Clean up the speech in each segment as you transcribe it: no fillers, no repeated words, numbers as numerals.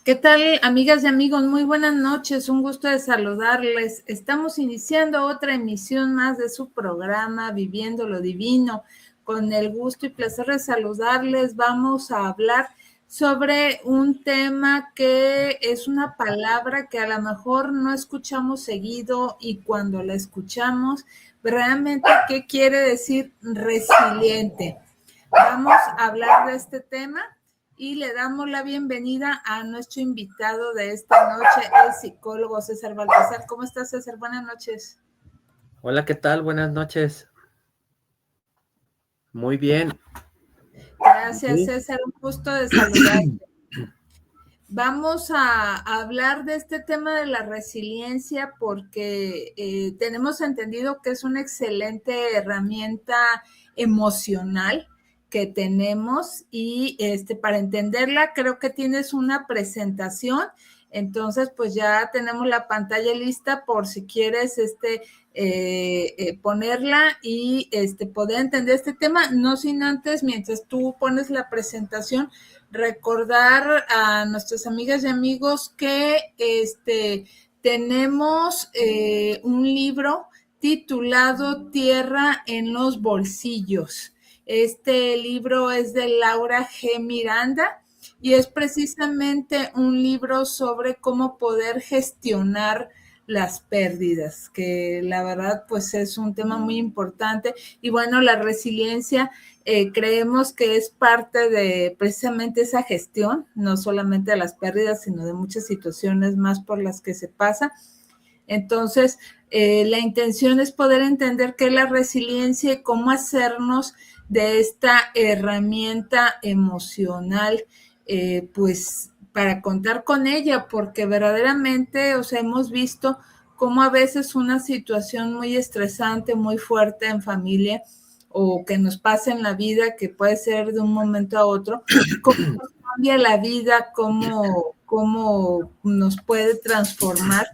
¿Qué tal, amigas y amigos? Muy buenas noches, un gusto de saludarles. Estamos iniciando otra emisión más de su programa Viviendo lo Divino. Con el gusto y placer de saludarles, vamos a hablar sobre un tema que es una palabra que a lo mejor no escuchamos seguido y cuando la escuchamos, realmente, ¿qué quiere decir resiliente? Vamos a hablar de este tema y le damos la bienvenida a nuestro invitado de esta noche, el psicólogo César Baltasar. ¿Cómo estás, César? Buenas noches. Hola, ¿qué tal? Buenas noches. Muy bien. Gracias, ¿Sí? César. Un gusto de saludarte. Vamos a hablar de este tema de la resiliencia porque tenemos entendido que es una excelente herramienta emocional que tenemos y para entenderla creo que tienes una presentación, entonces pues ya tenemos la pantalla lista por si quieres ponerla y poder entender este tema, no sin antes, mientras tú pones la presentación, recordar a nuestras amigas y amigos que tenemos un libro titulado Tierra en los bolsillos. Este libro es de Laura G. Miranda y es precisamente un libro sobre cómo poder gestionar las pérdidas, que la verdad pues es un tema muy importante. Y bueno, la resiliencia creemos que es parte de precisamente esa gestión, no solamente de las pérdidas, sino de muchas situaciones más por las que se pasa. Entonces, la intención es poder entender qué es la resiliencia y cómo hacernos de esta herramienta emocional, pues para contar con ella, porque verdaderamente, o sea, hemos visto cómo a veces una situación muy estresante, muy fuerte en familia, o que nos pasa en la vida, que puede ser de un momento a otro, cómo nos cambia la vida, cómo nos puede transformar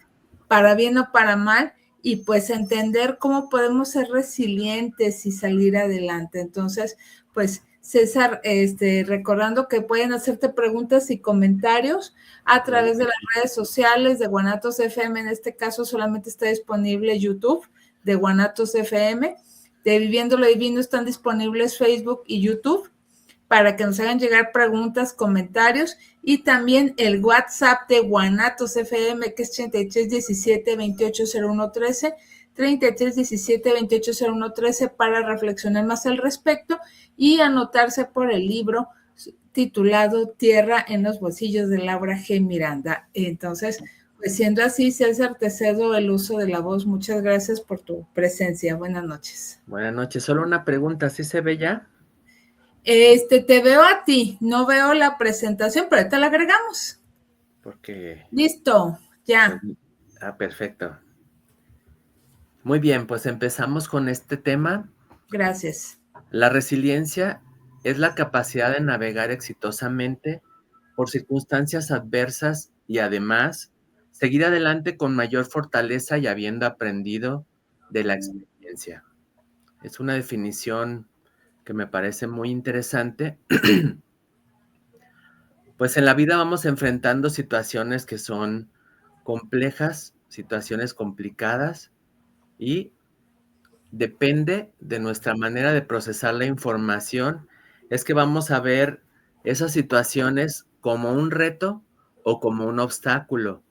para bien o para mal, y pues entender cómo podemos ser resilientes y salir adelante. Entonces, pues César, recordando que pueden hacerte preguntas y comentarios a través de las redes sociales de Guanatos FM. En este caso solamente está disponible YouTube de Guanatos FM. De Viviendo lo Divino están disponibles Facebook y YouTube para que nos hagan llegar preguntas, comentarios, y también el WhatsApp de Guanatos FM, que es 3317-280113, 3317-280113, para reflexionar más al respecto y anotarse por el libro titulado Tierra en los bolsillos, de Laura G. Miranda. Entonces, pues siendo así, César, te cedo el uso de la voz. Muchas gracias por tu presencia. Buenas noches. Buenas noches. Solo una pregunta, ¿sí se ve ya? Te veo a ti, no veo la presentación, pero ahorita la agregamos. Porque... Listo, pues, ya. perfecto. Muy bien, pues empezamos con este tema. Gracias. La resiliencia es la capacidad de navegar exitosamente por circunstancias adversas y además seguir adelante con mayor fortaleza y habiendo aprendido de la experiencia. Es una definición que me parece muy interesante. Pues en la vida vamos enfrentando situaciones que son complejas, situaciones complicadas, y depende de nuestra manera de procesar la información, es que vamos a ver esas situaciones como un reto o como un obstáculo.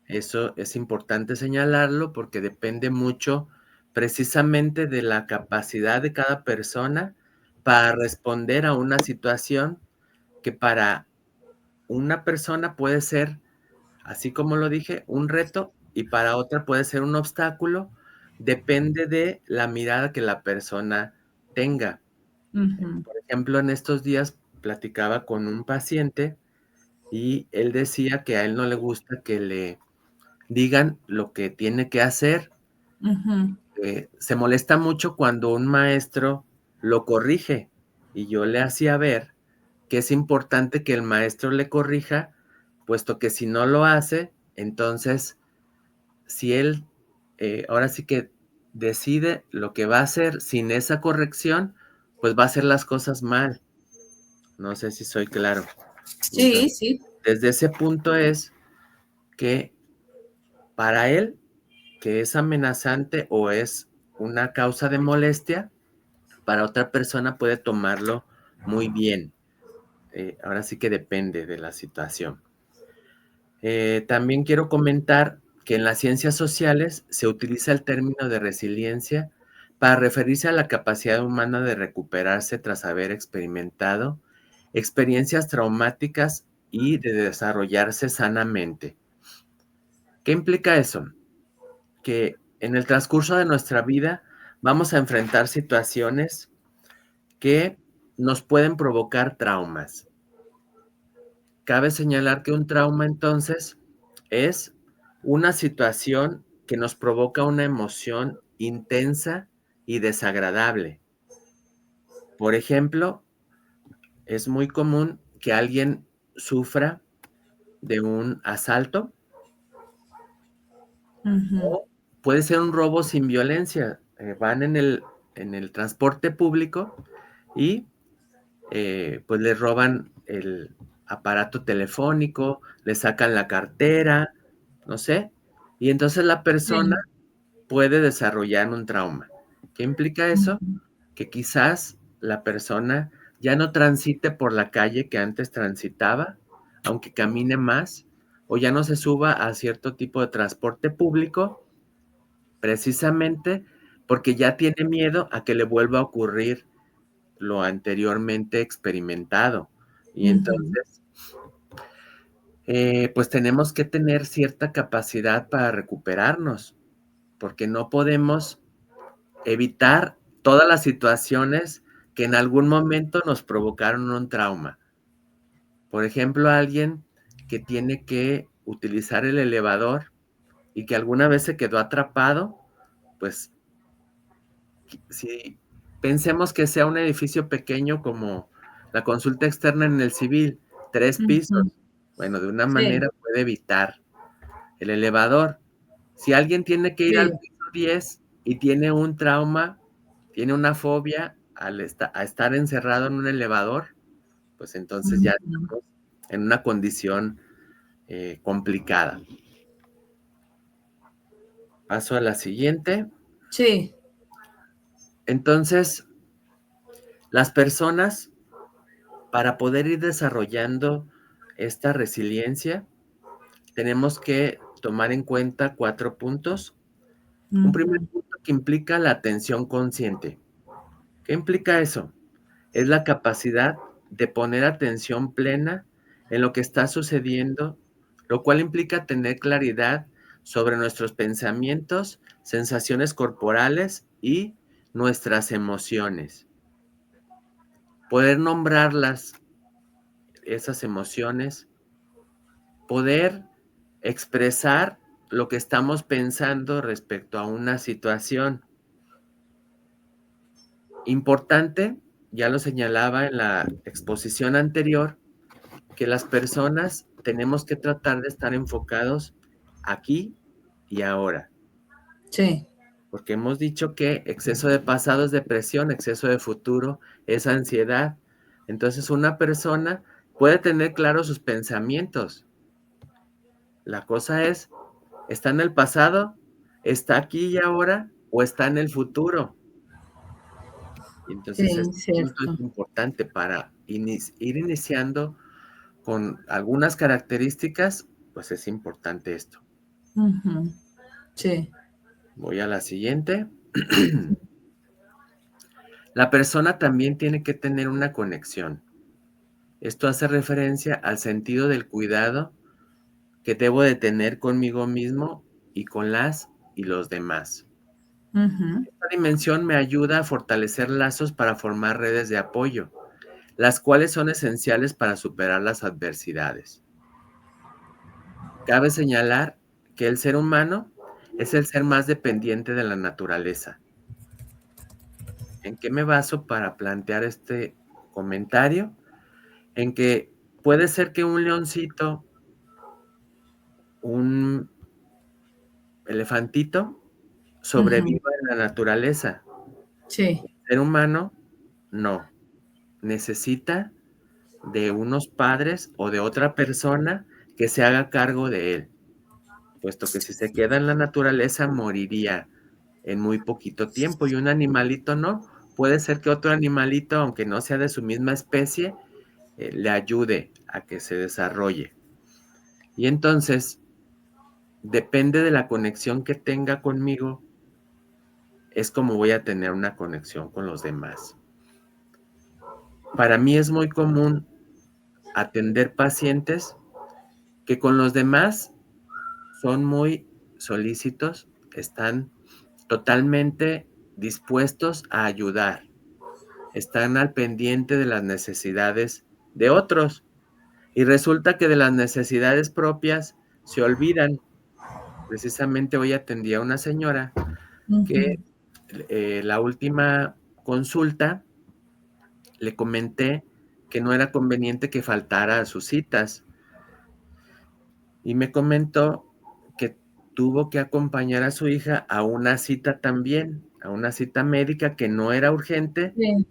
Eso es importante señalarlo porque depende mucho precisamente de la capacidad de cada persona para responder a una situación que para una persona puede ser, así como lo dije, un reto, y para otra puede ser un obstáculo. Depende de la mirada que la persona tenga. Uh-huh. Por ejemplo, en estos días platicaba con un paciente y él decía que a él no le gusta que le digan lo que tiene que hacer. Uh-huh. Se molesta mucho cuando un maestro lo corrige, y yo le hacía ver que es importante que el maestro le corrija, puesto que si no lo hace, entonces, si él ahora sí que decide lo que va a hacer sin esa corrección, pues va a hacer las cosas mal. No sé si soy claro. Sí, Entonces, sí. Desde ese punto es que para él, que es amenazante o es una causa de molestia, para otra persona puede tomarlo muy bien. Ahora sí que depende de la situación. También quiero comentar que en las ciencias sociales se utiliza el término de resiliencia para referirse a la capacidad humana de recuperarse tras haber experimentado experiencias traumáticas y de desarrollarse sanamente. ¿Qué implica eso? Que en el transcurso de nuestra vida vamos a enfrentar situaciones que nos pueden provocar traumas. Cabe señalar que un trauma entonces es una situación que nos provoca una emoción intensa y desagradable. Por ejemplo, es muy común que alguien sufra de un asalto Ujú. o puede ser un robo sin violencia. Van en el transporte público y pues le roban el aparato telefónico, le sacan la cartera, no sé, y entonces la persona Sí. puede desarrollar un trauma. ¿Qué implica eso? Ujú. Que quizás la persona ya no transite por la calle que antes transitaba, aunque camine más, o ya no se suba a cierto tipo de transporte público, precisamente porque ya tiene miedo a que le vuelva a ocurrir lo anteriormente experimentado. Y Ujú. entonces, pues tenemos que tener cierta capacidad para recuperarnos, porque no podemos evitar todas las situaciones que en algún momento nos provocaron un trauma. Por ejemplo, alguien que tiene que utilizar el elevador y que alguna vez se quedó atrapado, pues si pensemos que sea un edificio pequeño como la consulta externa en el civil, 3 pisos, Ujú. bueno, de una Sí, manera puede evitar el elevador. Si alguien tiene que ir al sí. piso 10 y tiene un trauma, tiene una fobia a estar encerrado en un elevador, pues entonces ya Ujú. estamos en una condición complicada. Paso a la siguiente. Sí. Entonces, las personas, para poder ir desarrollando esta resiliencia, tenemos que tomar en cuenta 4 puntos. Un primer Ujú. punto que implica la atención consciente. ¿Qué implica eso? Es la capacidad de poner atención plena en lo que está sucediendo, lo cual implica tener claridad sobre nuestros pensamientos, sensaciones corporales y nuestras emociones. Poder nombrarlas, esas emociones, poder expresar lo que estamos pensando respecto a una situación. Importante, ya lo señalaba en la exposición anterior, que las personas tenemos que tratar de estar enfocados aquí y ahora, Sí. porque hemos dicho que exceso de pasado es depresión, exceso de futuro es ansiedad. Entonces una persona puede tener claros sus pensamientos. La cosa es, ¿está en el pasado? ¿Está aquí y ahora? ¿O está en el futuro? Y entonces Sí, este punto es cierto. importante para ir iniciando con algunas características, pues es importante esto. Ujú. Sí. Voy a la siguiente. La persona también tiene que tener una conexión. Esto hace referencia al sentido del cuidado que debo de tener conmigo mismo y con las y los demás. Ujú. Esta dimensión me ayuda a fortalecer lazos para formar redes de apoyo, las cuales son esenciales para superar las adversidades. Cabe señalar que el ser humano es el ser más dependiente de la naturaleza. ¿En qué me baso para plantear este comentario? En que puede ser que un leoncito, un elefantito, Ujú. sobreviva en la naturaleza. Sí. El ser humano, no. Necesita de unos padres o de otra persona que se haga cargo de él, puesto que si se queda en la naturaleza moriría en muy poquito tiempo y un animalito no. Puede ser que otro animalito, aunque no sea de su misma especie, le ayude a que se desarrolle. Y entonces, depende de la conexión que tenga conmigo, es como voy a tener una conexión con los demás. Para mí es muy común atender pacientes que con los demás son muy solícitos, están totalmente dispuestos a ayudar, están al pendiente de las necesidades de otros y resulta que de las necesidades propias se olvidan. Precisamente hoy atendí a una señora que Ujú. la última consulta le comenté que no era conveniente que faltara a sus citas y me comentó que tuvo que acompañar a su hija a una cita también, a una cita médica que no era urgente Sí.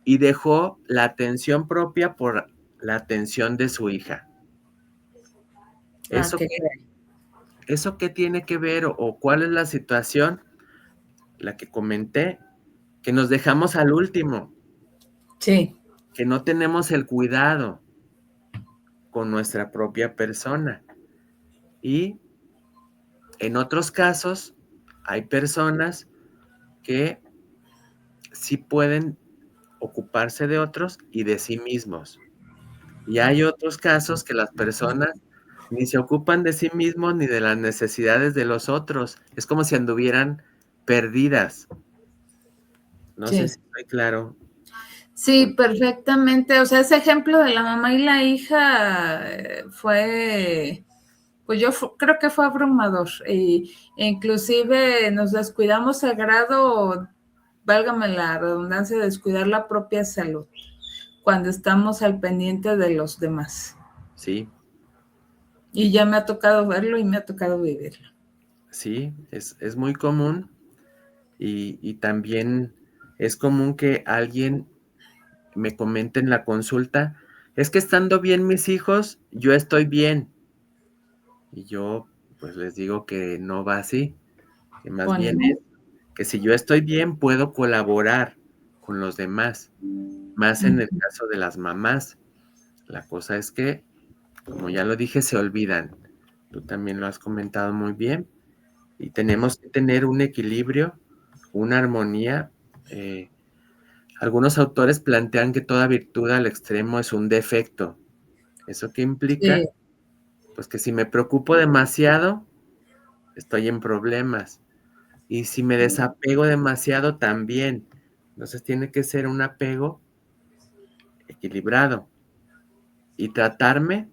y dejó la atención propia por la atención de su hija. Ah, ¿Eso qué qué, caray. eso qué tiene que ver o cuál es la situación? La que comenté, que nos dejamos al último, Sí, que no tenemos el cuidado con nuestra propia persona. Y en otros casos, hay personas que sí pueden ocuparse de otros y de sí mismos. Y hay otros casos que las personas ni se ocupan de sí mismos ni de las necesidades de los otros. Es como si anduvieran perdidas. No sé sí. si estoy claro. Sí, perfectamente. O sea, ese ejemplo de la mamá y la hija fue, pues creo que fue abrumador. E inclusive nos descuidamos a grado, válgame la redundancia, de descuidar la propia salud cuando estamos al pendiente de los demás. Sí, Y ya me ha tocado verlo y me ha tocado vivirlo. sí, es muy común y también es común que alguien me comente en la consulta, es que estando bien mis hijos, yo estoy bien. Y yo pues les digo que no va así, que más Bueno, bien es que si yo estoy bien, puedo colaborar con los demás, más en el caso de las mamás. La cosa es que, como ya lo dije, se olvidan. Tú también lo has comentado muy bien y tenemos que tener un equilibrio, una armonía. eh, Algunos autores plantean que toda virtud al extremo es un defecto. ¿Eso qué implica? sí, Pues que si me preocupo demasiado, estoy en problemas. Y si me desapego demasiado, también. Entonces tiene que ser un apego equilibrado y tratarme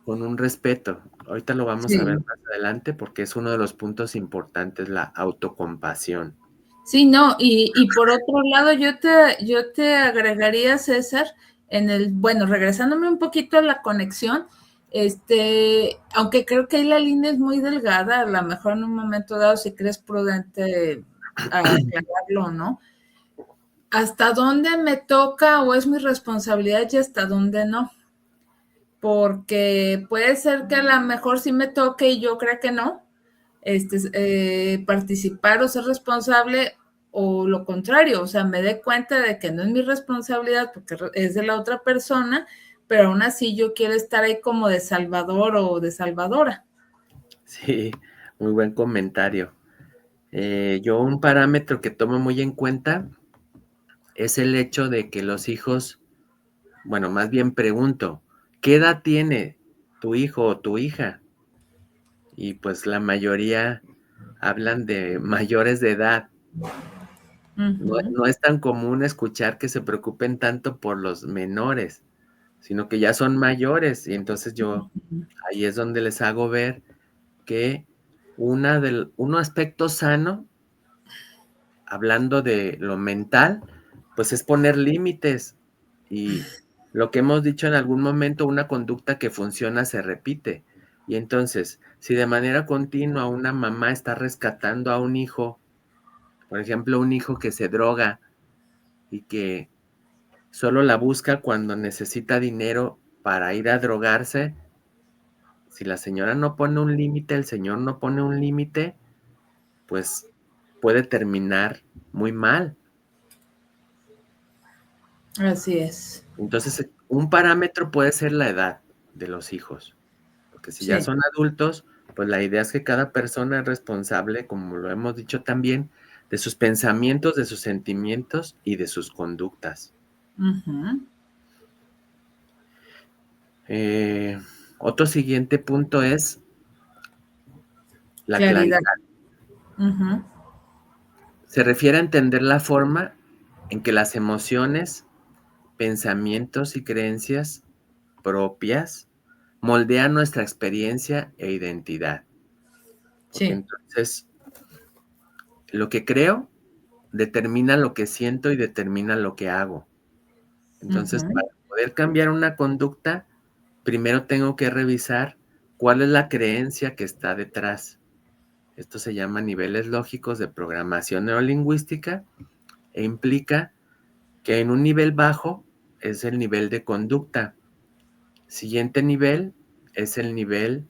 con un respeto. Ahorita lo vamos a ver sí. más adelante porque es uno de los puntos importantes, la autocompasión. Sí, no, y por otro lado, yo te agregaría, César, bueno, regresándome un poquito a la conexión, aunque creo que ahí la línea es muy delgada, a lo mejor en un momento dado, si crees prudente aclararlo, ¿no? ¿Hasta dónde me toca o es mi responsabilidad y hasta dónde no? Porque puede ser que a lo mejor sí me toque y yo creo que no, participar o ser responsable o lo contrario, o sea, me dé cuenta de que no es mi responsabilidad porque es de la otra persona, pero aún así yo quiero estar ahí como de salvador o de salvadora. Sí, muy buen comentario. Yo un parámetro que tomo muy en cuenta es el hecho de que los hijos, bueno, más bien pregunto, ¿qué edad tiene tu hijo o tu hija? Y pues la mayoría hablan de mayores de edad. No, Ujú. no es tan común escuchar que se preocupen tanto por los menores, sino que ya son mayores. Y entonces yo ahí es donde les hago ver que un aspecto sano, hablando de lo mental, pues es poner límites. Y lo que hemos dicho en algún momento, una conducta que funciona se repite. Y entonces, si de manera continua una mamá está rescatando a un hijo, por ejemplo, un hijo que se droga y que solo la busca cuando necesita dinero para ir a drogarse. Si la señora no pone un límite, el señor no pone un límite, pues puede terminar muy mal. Así es. Entonces, un parámetro puede ser la edad de los hijos, porque si ya Sí. son adultos, pues la idea es que cada persona es responsable, como lo hemos dicho también, de sus pensamientos, de sus sentimientos y de sus conductas. Ujú. Eh, Otro siguiente punto es la Claridad. claridad. Ujú. Se refiere a entender la forma en que las emociones, pensamientos y creencias propias moldean nuestra experiencia e identidad. Porque Sí. entonces lo que creo determina lo que siento y determina lo que hago. Entonces, Ujú. para poder cambiar una conducta, primero tengo que revisar cuál es la creencia que está detrás. Esto se llama niveles lógicos de programación neurolingüística e implica que en un nivel bajo es el nivel de conducta. Siguiente nivel es el nivel,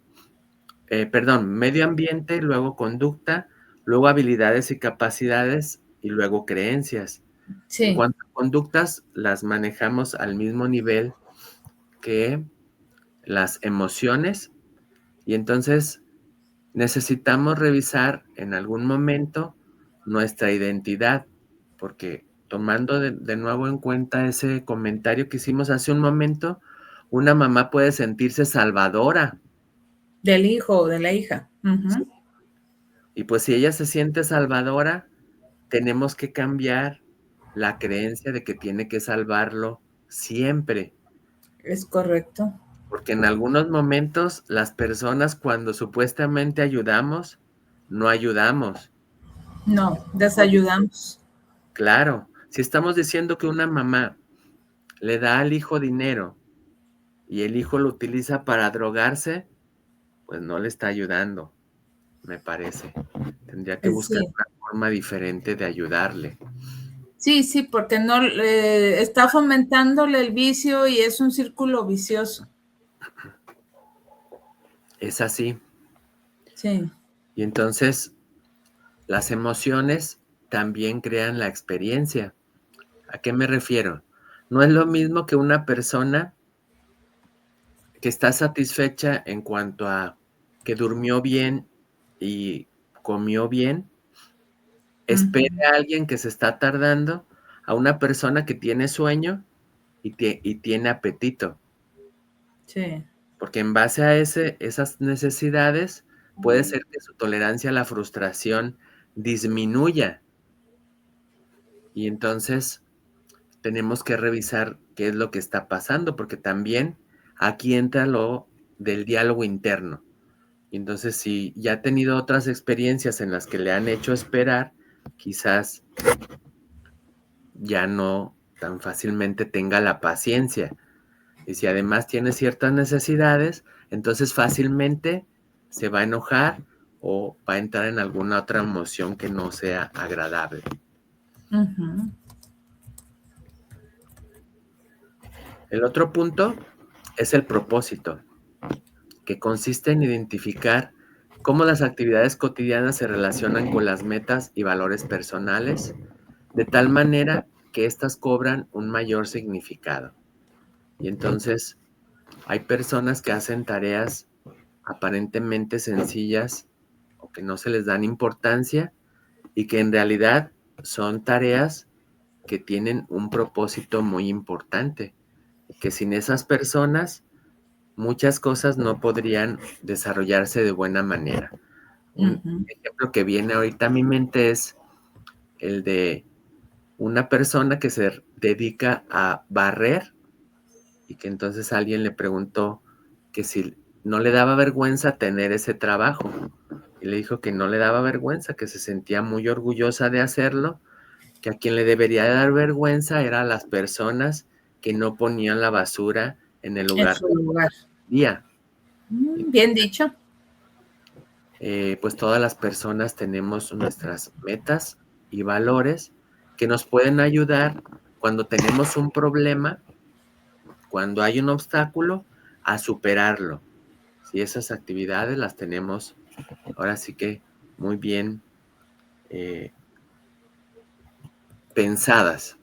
medio ambiente, luego conducta, luego habilidades y capacidades y luego creencias. En Sí. cuanto a conductas, las manejamos al mismo nivel que las emociones y entonces necesitamos revisar en algún momento nuestra identidad, porque tomando de nuevo en cuenta ese comentario que hicimos hace un momento, una mamá puede sentirse salvadora. Del hijo o de la hija. ¿Sí? Ujú. Y pues si ella se siente salvadora, tenemos que cambiar la creencia de que tiene que salvarlo siempre, Es correcto. porque en algunos momentos las personas cuando supuestamente ayudamos, no ayudamos. No, Estamos di- desayudamos. Claro, si estamos diciendo que una mamá le da al hijo dinero y el hijo lo utiliza para drogarse, pues no le está ayudando, me parece. Tendría que buscar Sí. una forma diferente de ayudarle. Sí, sí, porque no está fomentándole el vicio y es un círculo vicioso. Es así. Sí. Y entonces las emociones también crean la experiencia. ¿A qué me refiero? No es lo mismo que una persona que está satisfecha en cuanto a que durmió bien y comió bien, espere Ujú. a alguien que se está tardando, a una persona que tiene sueño y tiene apetito, Sí. porque en base a esas necesidades puede ser que su tolerancia a la frustración disminuya y entonces tenemos que revisar qué es lo que está pasando, porque también aquí entra lo del diálogo interno. Y entonces, si ya ha tenido otras experiencias en las que le han hecho esperar, quizás ya no tan fácilmente tenga la paciencia. Y si además tiene ciertas necesidades, entonces fácilmente se va a enojar o va a entrar en alguna otra emoción que no sea agradable. Ujú. El otro punto es el propósito, que consiste en identificar cómo las actividades cotidianas se relacionan con las metas y valores personales, de tal manera que éstas cobran un mayor significado. Y entonces hay personas que hacen tareas aparentemente sencillas o que no se les dan importancia y que en realidad son tareas que tienen un propósito muy importante, que sin esas personas muchas cosas no podrían desarrollarse de buena manera. Un Ujú. ejemplo que viene ahorita a mi mente es el de una persona que se dedica a barrer y que entonces alguien le preguntó que si no le daba vergüenza tener ese trabajo. Y le dijo que no le daba vergüenza, que se sentía muy orgullosa de hacerlo, que a quien le debería dar vergüenza era a las personas que no ponían la basura en el En lugar su lugar. día. Bien dicho. Pues todas las personas tenemos nuestras metas y valores que nos pueden ayudar cuando tenemos un problema, cuando hay un obstáculo, a superarlo. Si esas actividades las tenemos ahora sí que muy bien pensadas.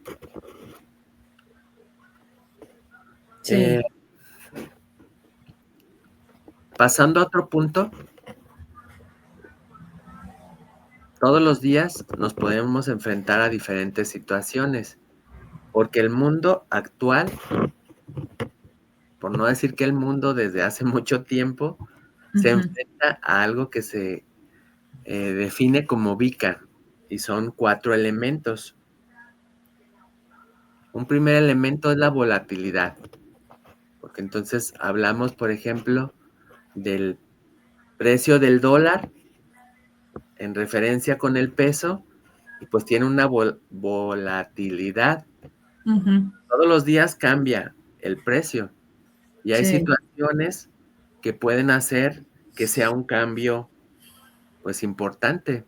Sí, Pasando a otro punto, todos los días nos podemos enfrentar a diferentes situaciones, porque el mundo actual, por no decir que el mundo desde hace mucho tiempo, se ujú, enfrenta a algo que se define como VICA, y son 4 elementos. Un primer elemento es la volatilidad, porque entonces hablamos, por ejemplo, del precio del dólar en referencia con el peso, y pues tiene una volatilidad. ujú, Todos los días cambia el precio, y hay sí, situaciones que pueden hacer que sea un cambio, pues, importante.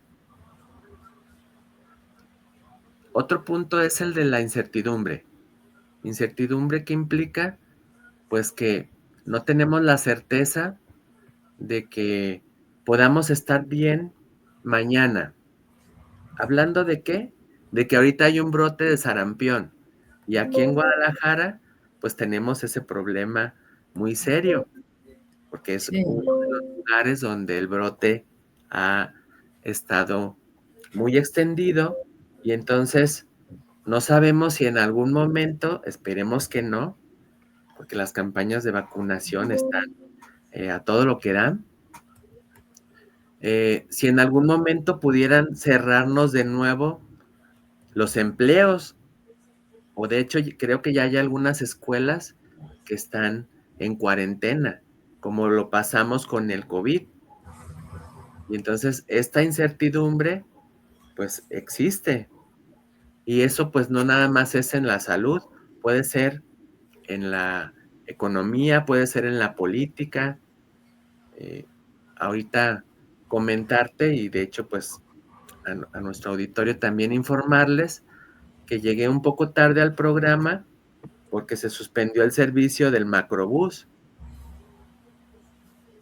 Otro punto es el de la incertidumbre. Incertidumbre que implica, pues, que no tenemos la certeza de que podamos estar bien mañana. ¿Hablando de qué? De que ahorita hay un brote de sarampión, y aquí en Guadalajara, pues, tenemos ese problema muy serio, porque es sí, uno de los lugares donde el brote ha estado muy extendido, y entonces no sabemos si en algún momento, esperemos que no, porque las campañas de vacunación están a todo lo que dan, si en algún momento pudieran cerrarnos de nuevo los empleos, o de hecho creo que ya hay algunas escuelas que están en cuarentena, como lo pasamos con el COVID. Y entonces esta incertidumbre, pues, existe. Y eso, pues, no nada más es en la salud, puede ser en la economía, puede ser en la política. Eh, ahorita comentarte, y de hecho, pues, a nuestro auditorio también informarles que llegué un poco tarde al programa porque se suspendió el servicio del macrobús.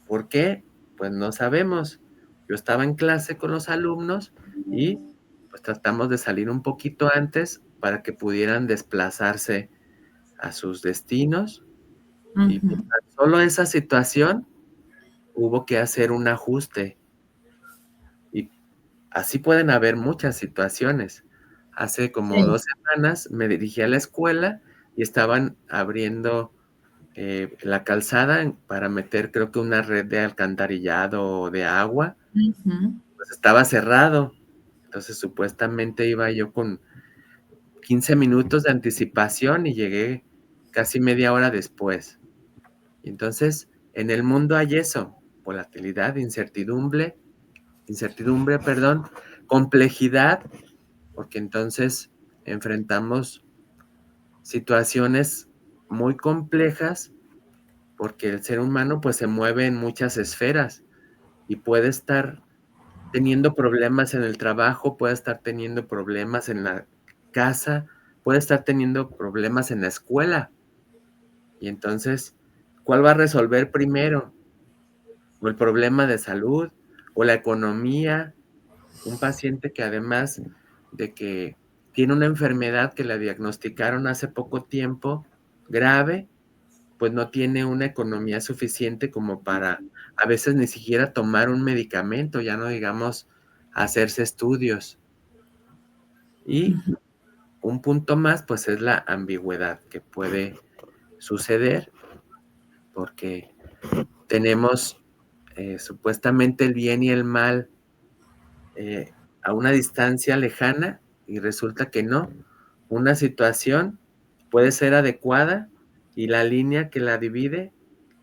¿Por qué? Pues no sabemos. Yo estaba en clase con los alumnos y, pues, tratamos de salir un poquito antes para que pudieran desplazarse a sus destinos, y por ujú, tan solo esa situación hubo que hacer un ajuste, y así pueden haber muchas situaciones. Hace como sí, 2 semanas me dirigí a la escuela y estaban abriendo la calzada para meter, creo que una red de alcantarillado o de agua, ujú, pues estaba cerrado. Entonces, supuestamente iba yo con 15 minutos de anticipación y llegué casi media hora después. Y entonces, en el mundo hay eso, volatilidad, incertidumbre, perdón, complejidad, porque entonces enfrentamos situaciones muy complejas, porque el ser humano, pues, se mueve en muchas esferas y puede estar teniendo problemas en el trabajo, puede estar teniendo problemas en la casa, puede estar teniendo problemas en la escuela. Y entonces, ¿cuál va a resolver primero? ¿O el problema de salud, o la economía? Un paciente que, además de que tiene una enfermedad que la diagnosticaron hace poco tiempo, grave, pues no tiene una economía suficiente como para, a veces, ni siquiera tomar un medicamento, ya no digamos hacerse estudios. Y ujú, un punto más, pues, es la ambigüedad que puede suceder, porque tenemos, supuestamente el bien y el mal, a una distancia lejana, y resulta que no. Una situación puede ser adecuada, y la línea que la divide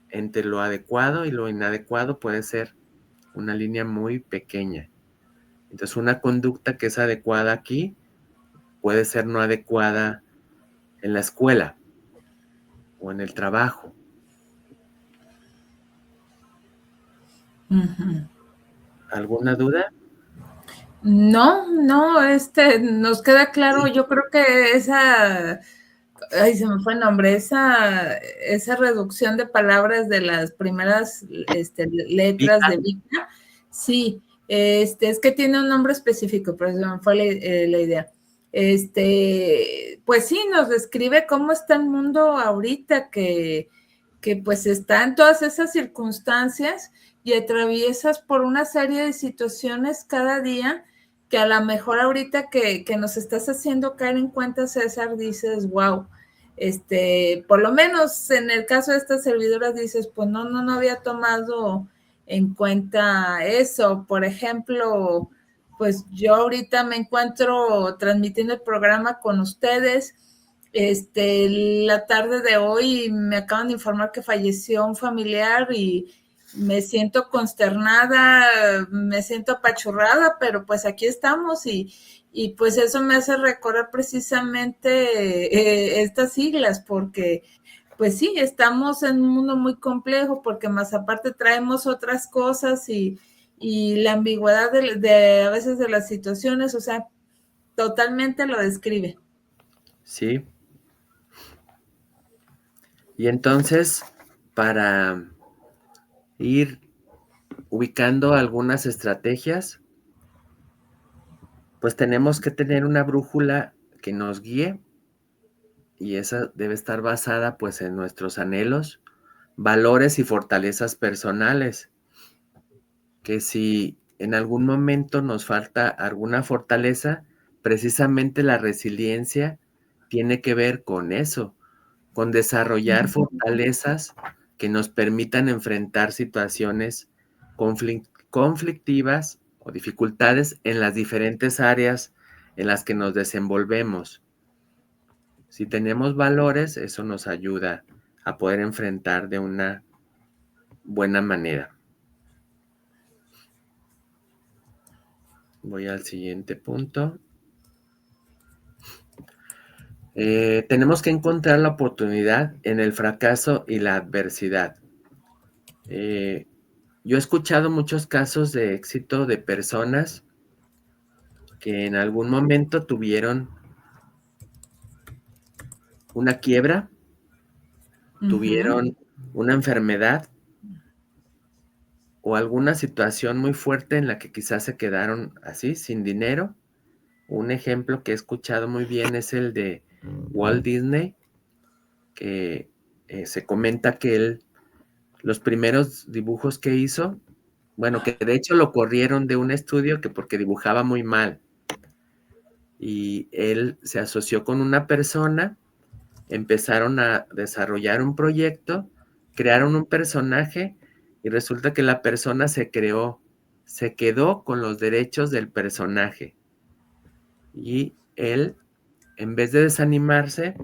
entre lo adecuado y lo inadecuado puede ser una línea muy pequeña. Entonces, una conducta que es adecuada aquí puede ser no adecuada en la escuela o en el trabajo. ujú. ¿Alguna duda? No, nos queda claro, yo creo que esa, ay, se me fue el nombre, esa reducción de palabras de las primeras letras Vika, de Vika, sí, es que tiene un nombre específico, pero se me fue la idea. Pues sí, nos describe cómo está el mundo ahorita, que pues está en todas esas circunstancias y atraviesas por una serie de situaciones cada día que a lo mejor ahorita que nos estás haciendo caer en cuenta, César, dices, wow, por lo menos en el caso de estas servidoras dices, pues no había tomado en cuenta eso. Por ejemplo, pues yo ahorita me encuentro transmitiendo el programa con ustedes. La tarde de hoy me acaban de informar que falleció un familiar y me siento consternada, me siento apachurrada, pero pues aquí estamos y pues eso me hace recordar precisamente estas siglas, porque pues sí, estamos en un mundo muy complejo, porque más aparte traemos otras cosas y la ambigüedad de a veces de las situaciones, o sea, totalmente lo describe. sí. Y entonces, para ir ubicando algunas estrategias, pues tenemos que tener una brújula que nos guíe y esa debe estar basada pues en nuestros anhelos, valores y fortalezas personales, que si en algún momento nos falta alguna fortaleza, precisamente la resiliencia tiene que ver con eso, con desarrollar fortalezas que nos permitan enfrentar situaciones conflictivas o dificultades en las diferentes áreas en las que nos desenvolvemos. Si tenemos valores, eso nos ayuda a poder enfrentar de una buena manera. Voy al siguiente punto. Tenemos que encontrar la oportunidad en el fracaso y la adversidad. Yo he escuchado muchos casos de éxito de personas que en algún momento tuvieron una quiebra, Ujú, tuvieron una enfermedad o alguna situación muy fuerte en la que quizás se quedaron así, sin dinero. Un ejemplo que he escuchado muy bien es el de Walt Disney, que se comenta que él, los primeros dibujos que hizo, bueno, que de hecho lo corrieron de un estudio que porque dibujaba muy mal. Y él se asoció con una persona, empezaron a desarrollar un proyecto, crearon un personaje y resulta que la persona se quedó con los derechos del personaje. Y él, en vez de desanimarse,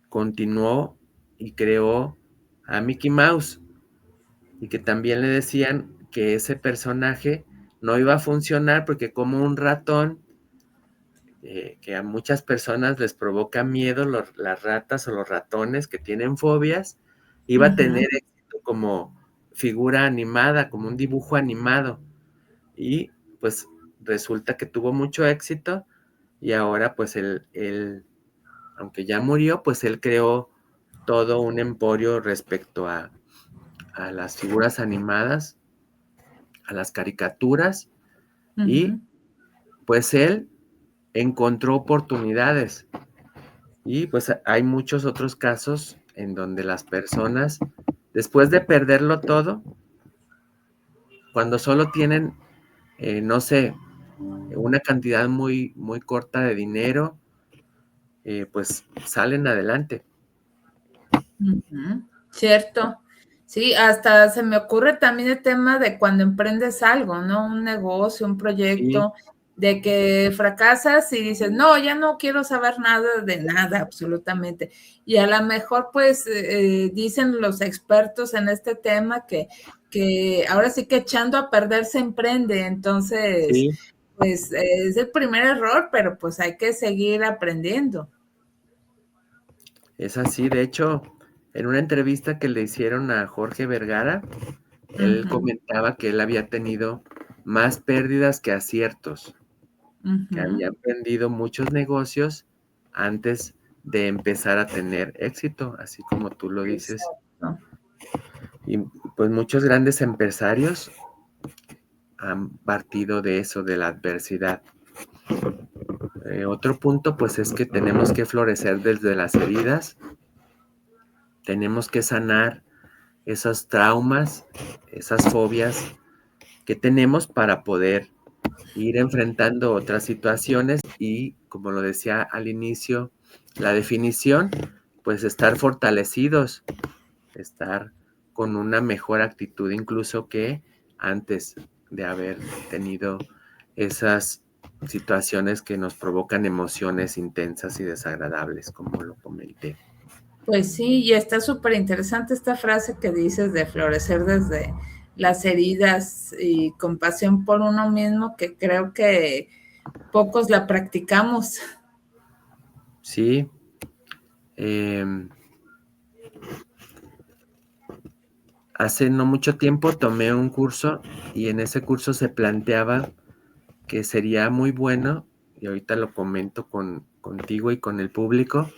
continuó y creó a Mickey Mouse y que también le decían que ese personaje no iba a funcionar porque como un ratón que a muchas personas les provoca miedo las ratas o los ratones que tienen fobias, iba a ujú, tener éxito como figura animada, como un dibujo animado. Y pues resulta que tuvo mucho éxito y ahora pues él, aunque ya murió, pues él creó todo un emporio respecto a las figuras animadas, a las caricaturas y ujú. pues él encontró oportunidades. Y pues hay muchos otros casos en donde las personas, después de perderlo todo, cuando solo tienen, no sé, una cantidad muy, muy corta de dinero, pues salen adelante. Ujú, cierto. Sí, hasta se me ocurre también el tema de cuando emprendes algo, ¿no? Un negocio, un Sí, proyecto, de que fracasas y dices, no, ya no quiero saber nada de nada, absolutamente. Y a lo mejor, pues, dicen los expertos en este tema que ahora sí que echando a perder se emprende. Entonces, sí, pues, es el primer error, pero pues hay que seguir aprendiendo. es así. De hecho, en una entrevista que le hicieron a Jorge Vergara, él Ujú, comentaba que él había tenido más pérdidas que aciertos, que Ujú. había emprendido muchos negocios antes de empezar a tener éxito, así como tú lo dices. Exacto. Y pues muchos grandes empresarios han partido de eso, de la adversidad. Otro punto, pues, es que tenemos que florecer desde las heridas, tenemos que sanar esos traumas, esas fobias que tenemos para poder ir enfrentando otras situaciones y, como lo decía al inicio, la definición, pues estar fortalecidos, estar con una mejor actitud incluso que antes de haber tenido esas situaciones que nos provocan emociones intensas y desagradables, como lo comenté. Pues sí, y está súper interesante esta frase que dices de florecer desde las heridas y compasión por uno mismo, que creo que pocos la practicamos. Sí, eh, hace no mucho tiempo tomé un curso y en ese curso se planteaba que sería muy bueno, y ahorita lo comento contigo y con el público,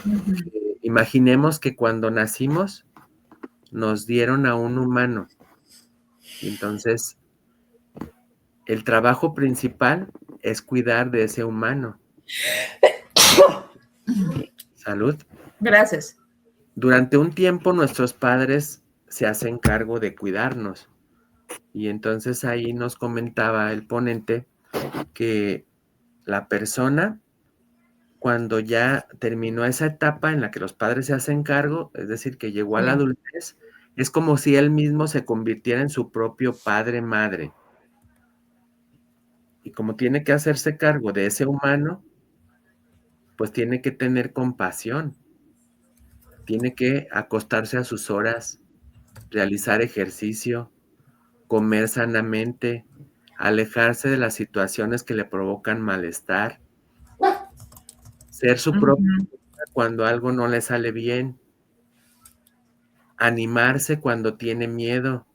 Ujú. que imaginemos que cuando nacimos nos dieron a un humano y entonces el trabajo principal es cuidar de ese humano. Salud. Gracias. Durante un tiempo nuestros padres se hacen cargo de cuidarnos y entonces ahí nos comentaba el ponente que la persona cuando ya terminó esa etapa en la que los padres se hacen cargo, es decir, que llegó a la Sí. adultez, es como si él mismo se convirtiera en su propio padre, madre. Y como tiene que hacerse cargo de ese humano, pues tiene que tener compasión, tiene que acostarse a sus horas, realizar ejercicio, comer sanamente, alejarse de las situaciones que le provocan malestar, ser su propio Ujú. cuando algo no le sale bien, animarse cuando tiene miedo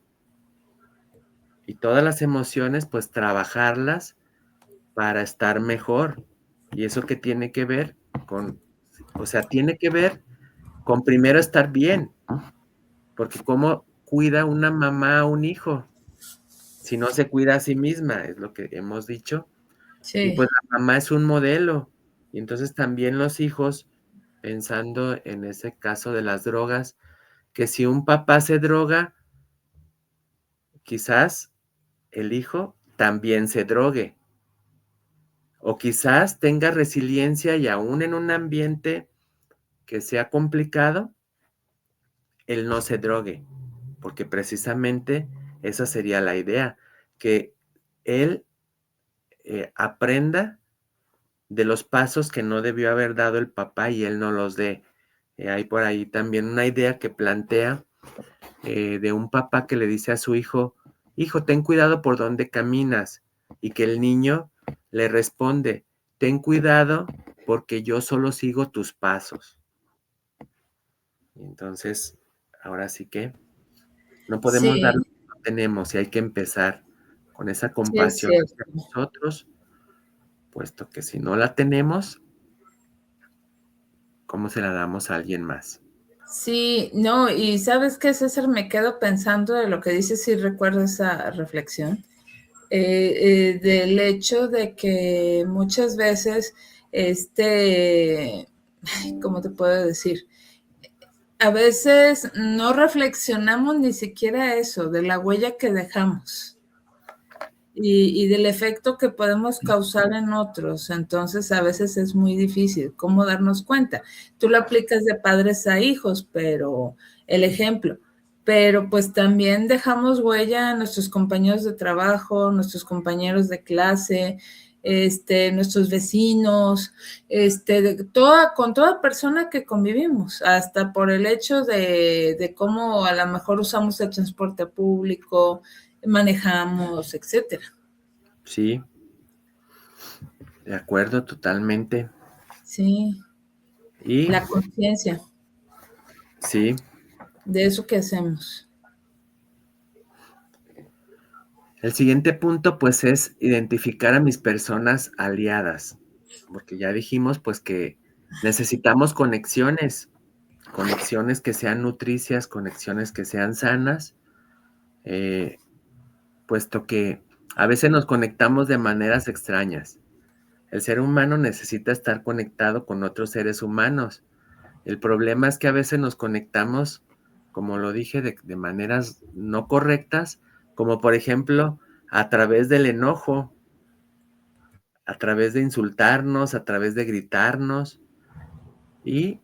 y todas las emociones, pues trabajarlas para estar mejor. Y eso que tiene que ver con, o sea, tiene que ver con primero estar bien, porque cómo cuida una mamá a un hijo si no se cuida a sí misma, es lo que hemos dicho. Y Sí. pues la mamá es un modelo. Y entonces también los hijos, pensando en ese caso de las drogas, que si un papá se droga, quizás el hijo también se drogue. O quizás tenga resiliencia y aún en un ambiente que sea complicado, él no se drogue, porque precisamente esa sería la idea, que él aprenda de los pasos que no debió haber dado el papá y él no los dé. Hay por ahí también una idea que plantea de un papá que le dice a su hijo, hijo, ten cuidado por donde caminas, y que el niño le responde, ten cuidado porque yo solo sigo tus pasos. Y entonces, ahora sí que no podemos dar lo Sí, que no tenemos y hay que empezar con esa sí es compasión cierto. hacia nosotros, puesto que si no la tenemos, ¿cómo se la damos a alguien más? Sí, no, y sabes qué, César, me quedo pensando de lo que dices y recuerdo esa reflexión, del hecho de que muchas veces, ¿cómo te puedo decir? A veces no reflexionamos ni siquiera eso, de la huella que dejamos y del efecto que podemos causar en otros. Entonces, a veces es muy difícil cómo darnos cuenta. Tú lo aplicas de padres a hijos, pero el ejemplo, pero pues también dejamos huella a nuestros compañeros de trabajo, nuestros compañeros de clase, nuestros vecinos, con toda persona que convivimos, hasta por el hecho de cómo a lo mejor usamos el transporte público, manejamos, etcétera. Sí, de acuerdo, totalmente. Sí, Y la conciencia sí, de eso que hacemos. El siguiente punto, pues, es identificar a mis personas aliadas, porque ya dijimos, pues, que necesitamos conexiones que sean nutricias, conexiones que sean sanas, eh, puesto que a veces nos conectamos de maneras extrañas. El ser humano necesita estar conectado con otros seres humanos. El problema es que a veces nos conectamos, como lo dije, de maneras no correctas, como por ejemplo a través del enojo, a través de insultarnos, a través de gritarnos y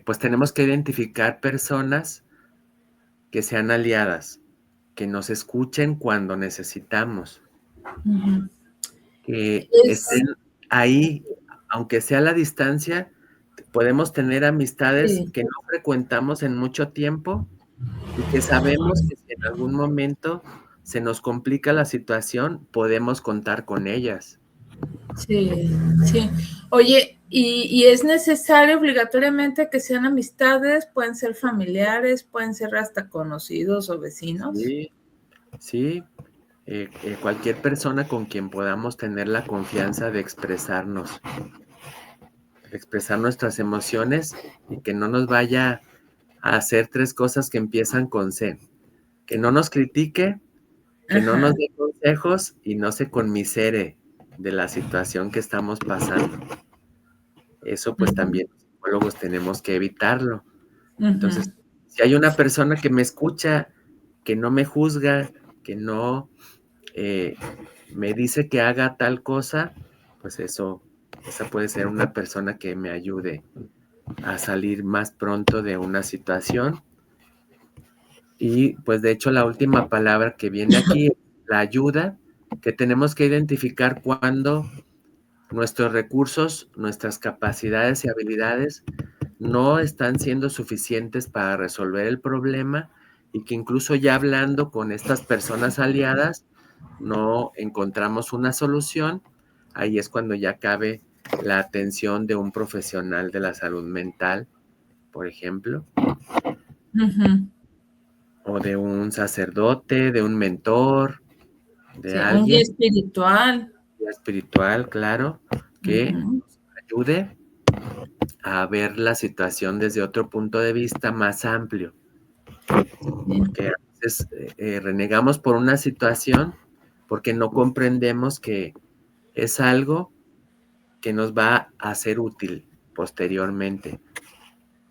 pues tenemos que identificar personas que sean aliadas, que nos escuchen cuando necesitamos, Ujú. que Es, estén ahí, aunque sea a la distancia, podemos tener amistades sí, que no frecuentamos en mucho tiempo y que sabemos que si en algún momento se nos complica la situación, podemos contar con ellas. sí, sí. Oye, ¿y es necesario obligatoriamente que sean amistades? ¿Pueden ser familiares? ¿Pueden ser hasta conocidos o vecinos? Sí, sí, cualquier persona con quien podamos tener la confianza de expresar nuestras emociones y que no nos vaya a hacer tres cosas que empiezan con C. Que no nos critique, que no Ajá. nos dé consejos y no se conmisere de la situación que estamos pasando. Eso pues Ujú, también los psicólogos tenemos que evitarlo. ujú, Entonces, si hay una persona que me escucha, que no me juzga, que no eh, me dice que haga tal cosa, pues esa puede ser una persona que me ayude a salir más pronto de una situación. Y pues de hecho la última palabra que viene aquí es la ayuda, que tenemos que identificar cuando nuestros recursos, nuestras capacidades y habilidades no están siendo suficientes para resolver el problema y que incluso ya hablando con estas personas aliadas no encontramos una solución. Ahí es cuando ya cabe la atención de un profesional de la salud mental, por ejemplo, ujú. o de un sacerdote, de un mentor, de Sí, un guía alguien espiritual. espiritual, claro, que Ujú, nos ayude a ver la situación desde otro punto de vista más amplio, sí, porque a veces renegamos por una situación porque no comprendemos que es algo que nos va a ser útil posteriormente.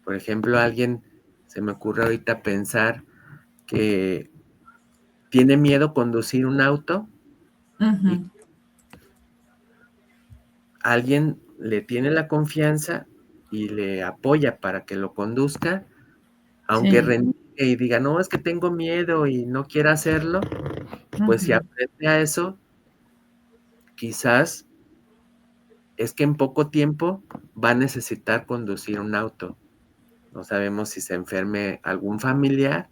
Por ejemplo, alguien, se me ocurre ahorita pensar que tiene miedo conducir un auto y ujú, alguien le tiene la confianza y le apoya para que lo conduzca, aunque sí, reniegue y diga, no, es que tengo miedo y no quiera hacerlo, pues si ujú, aprende a eso, quizás es que en poco tiempo va a necesitar conducir un auto. No sabemos si se enferme algún familiar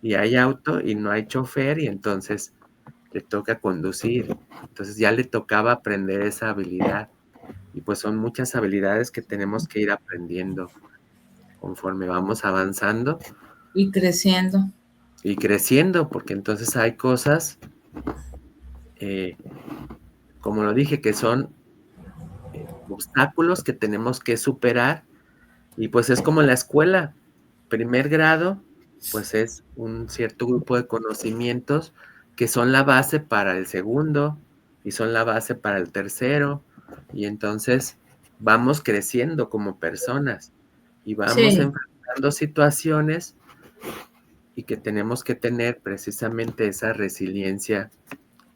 y hay auto y no hay chofer y entonces le toca conducir. Entonces ya le tocaba aprender esa habilidad. Y pues son muchas habilidades que tenemos que ir aprendiendo conforme vamos avanzando y creciendo. y creciendo, porque entonces hay cosas, eh, como lo dije, que son obstáculos que tenemos que superar y pues es como en la escuela, primer grado, pues es un cierto grupo de conocimientos que son la base para el segundo y son la base para el tercero y entonces vamos creciendo como personas y vamos Sí, enfrentando situaciones y que tenemos que tener precisamente esa resiliencia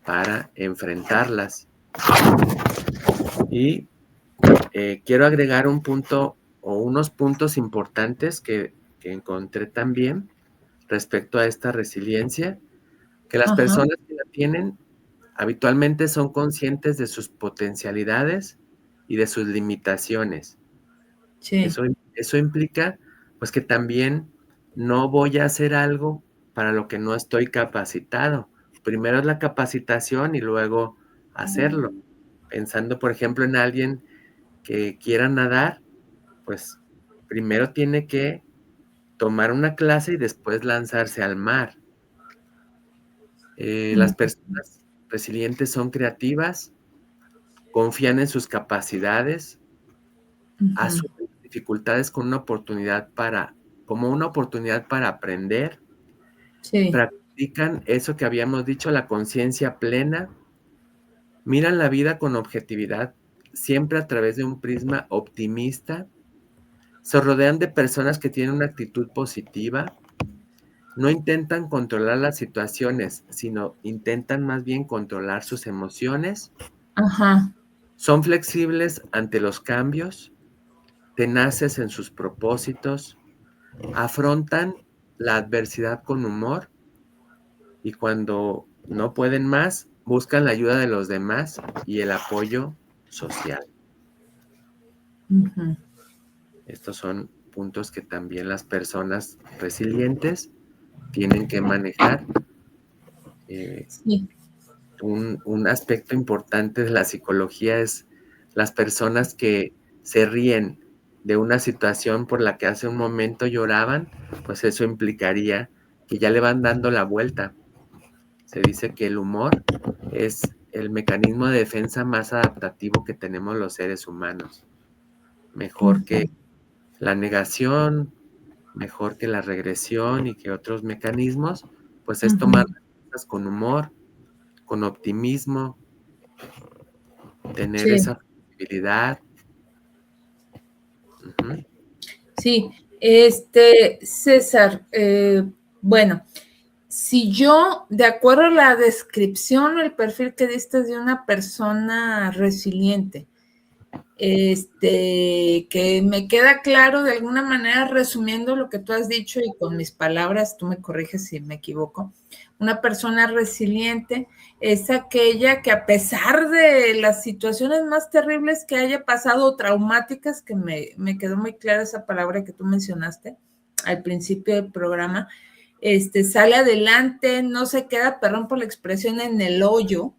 para enfrentarlas. Y quiero agregar un punto o unos puntos importantes que encontré también respecto a esta resiliencia, que las ajá, personas que la tienen habitualmente son conscientes de sus potencialidades y de sus limitaciones. sí, Eso implica, pues, que también no voy a hacer algo para lo que no estoy capacitado. Primero es la capacitación y luego hacerlo. Pensando, por ejemplo, en alguien que quiera nadar, pues primero tiene que tomar una clase y después lanzarse al mar. Las personas resilientes son creativas, confían en sus capacidades, asumen las dificultades como una oportunidad para aprender, Sí, practican eso que habíamos dicho, la conciencia plena, miran la vida con objetividad, siempre a través de un prisma optimista, se rodean de personas que tienen una actitud positiva, no intentan controlar las situaciones, sino intentan más bien controlar sus emociones, ajá, son flexibles ante los cambios, tenaces en sus propósitos, afrontan la adversidad con humor y cuando no pueden más, buscan la ayuda de los demás y el apoyo social. ujú, Estos son puntos que también las personas resilientes tienen que manejar. Eh, sí, un aspecto importante de la psicología es las personas que se ríen de una situación por la que hace un momento lloraban, pues eso implicaría que ya le van dando la vuelta. Se dice que el humor es el mecanismo de defensa más adaptativo que tenemos los seres humanos. Mejor que ujú, la negación, mejor que la regresión y que otros mecanismos, pues es tomar ujú, las cosas con humor, con optimismo, tener sí, esa flexibilidad. Ujú. sí. César, bueno, si yo, de acuerdo a la descripción, el perfil que diste de una persona resiliente, que me queda claro de alguna manera resumiendo lo que tú has dicho y con mis palabras, tú me corriges si me equivoco, una persona resiliente es aquella que a pesar de las situaciones más terribles que haya pasado, traumáticas, que me quedó muy clara esa palabra que tú mencionaste al principio del programa, sale adelante, no se queda, perdón por la expresión, en el hoyo,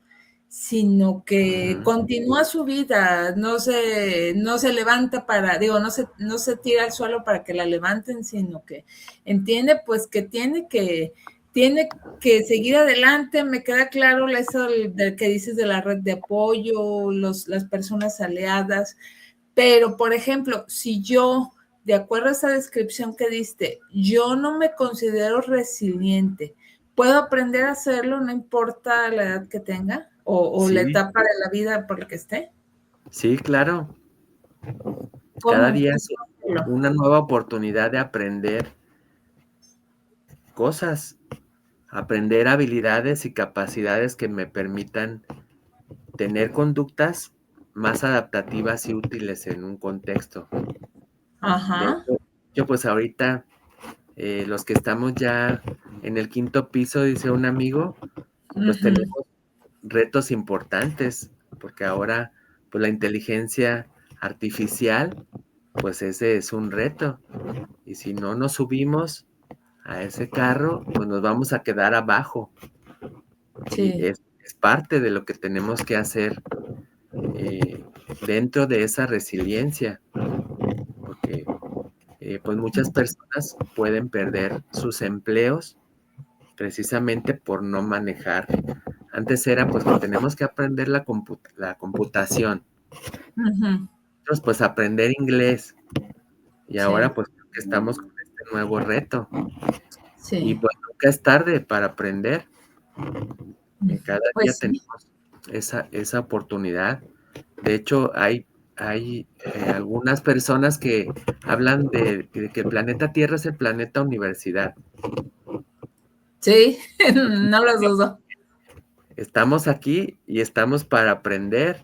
sino que Ujú. continúa su vida, no se levanta para, digo, no se tira al suelo para que la levanten, sino que entiende pues que tiene que seguir adelante. Me queda claro eso del que dices de la red de apoyo, las personas aliadas, pero por ejemplo, si yo, de acuerdo a esa descripción que diste, yo no me considero resiliente, ¿puedo aprender a hacerlo no importa la edad que tenga o la Sí, etapa de la vida por la que esté? sí, claro. Cada ¿Cómo? día ¿Cómo es hacerlo? una nueva oportunidad de aprender cosas, aprender habilidades y capacidades que me permitan tener conductas más adaptativas y útiles en un contexto. De Ajá. hecho, yo pues ahorita los que estamos ya en el quinto piso, dice un amigo, pues Ujú. tenemos retos importantes, porque ahora pues la inteligencia artificial, pues ese es un reto. Y si no nos subimos a ese carro, pues nos vamos a quedar abajo. Y Sí. es parte de lo que tenemos que hacer eh, dentro de esa resiliencia, porque pues muchas personas pueden perder sus empleos precisamente por no manejar. Antes era pues que tenemos que aprender la computación, Ujú. otros pues aprender inglés y ahora Sí, pues creo que estamos con este nuevo reto y sí. pues nunca es tarde para aprender. Cada día Pues sí. tenemos esa oportunidad. De hecho, hay algunas personas que hablan de que el planeta Tierra es el planeta universidad. Sí, no lo dudo. Estamos aquí y estamos para aprender.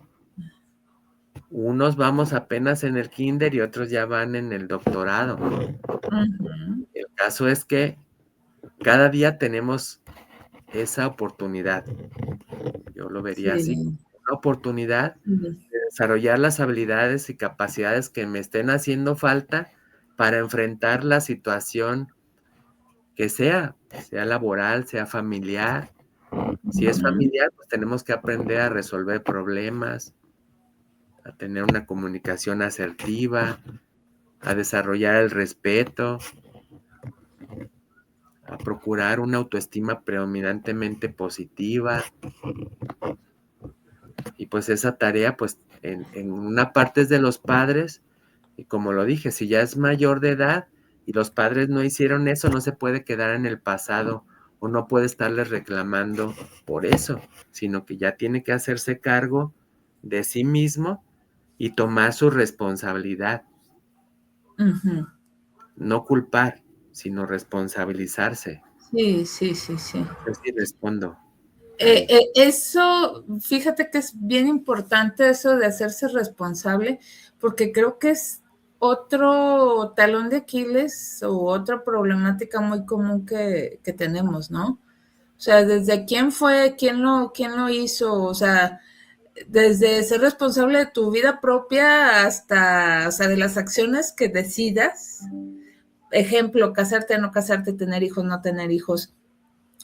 Unos vamos apenas en el kinder y otros ya van en el doctorado. Ujú. El caso es que cada día tenemos esa oportunidad. Yo lo vería así, Sí. una oportunidad Sí. de desarrollar las habilidades y capacidades que me estén haciendo falta para enfrentar la situación que sea laboral, sea familiar. Si es Ujú. familiar, pues tenemos que aprender a resolver problemas, a tener una comunicación asertiva, a desarrollar el respeto, a procurar una autoestima predominantemente positiva. Y pues esa tarea, pues en una parte es de los padres, y como lo dije, si ya es mayor de edad y los padres no hicieron eso, no se puede quedar en el pasado o no puede estarles reclamando por eso, sino que ya tiene que hacerse cargo de sí mismo y tomar su responsabilidad. Ujú. No culpar, sino responsabilizarse. Sí, sí, sí, sí. No sé si respondo ahí. Eso, fíjate que es bien importante eso de hacerse responsable, porque creo que es otro talón de Aquiles o otra problemática muy común que tenemos, ¿no? O sea, desde quién fue, quién lo hizo, o sea, desde ser responsable de tu vida propia hasta, o sea, de las acciones que decidas. Ejemplo, casarte, no casarte, tener hijos, no tener hijos,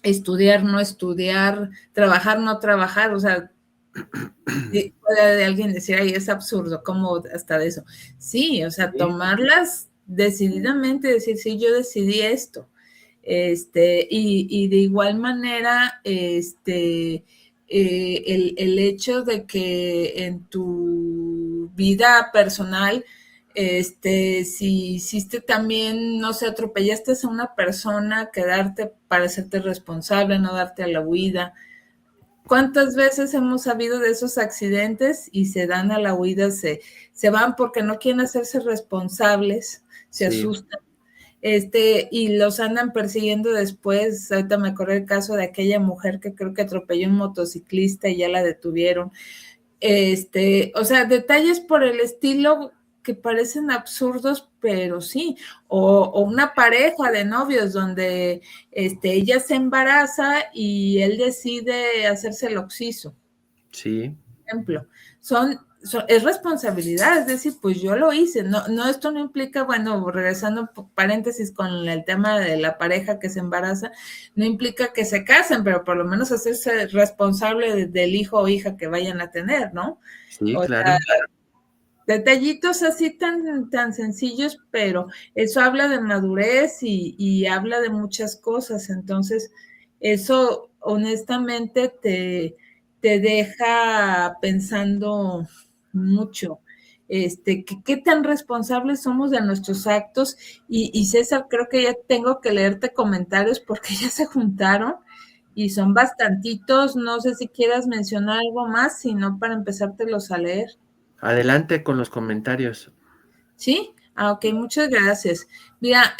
estudiar, no estudiar, trabajar, no trabajar, o sea, puede alguien decir, ay, es absurdo, ¿cómo hasta de eso? Sí, o sea, Sí, tomarlas decididamente, decir, sí, yo decidí esto. Y de igual manera, el hecho de que en tu vida personal, si hiciste también, no sé, atropellaste a una persona, quedarte para hacerte responsable, no darte a la huida. ¿Cuántas veces hemos sabido de esos accidentes y se dan a la huida, se van porque no quieren hacerse responsables, se sí, asustan, y los andan persiguiendo después? Ahorita me acordé el caso de aquella mujer que creo que atropelló a un motociclista y ya la detuvieron. O sea, detalles por el estilo que parecen absurdos, pero sí, o una pareja de novios donde ella se embaraza y él decide hacerse el oxiso, sí, por ejemplo. Es responsabilidad, es decir, pues yo lo hice. No, esto no implica, bueno, regresando paréntesis con el tema de la pareja que se embaraza, no implica que se casen, pero por lo menos hacerse responsable del hijo o hija que vayan a tener, ¿no? sí, O claro. sea, detallitos así tan sencillos, pero eso habla de madurez y habla de muchas cosas. Entonces, eso honestamente te deja pensando mucho. ¿Qué tan responsables somos de nuestros actos? Y César, creo que ya tengo que leerte comentarios porque ya se juntaron y son bastantitos. No sé si quieras mencionar algo más, sino para empezártelos a leer. Adelante con los comentarios. ¿Sí? Ah, ok, muchas gracias. Mira,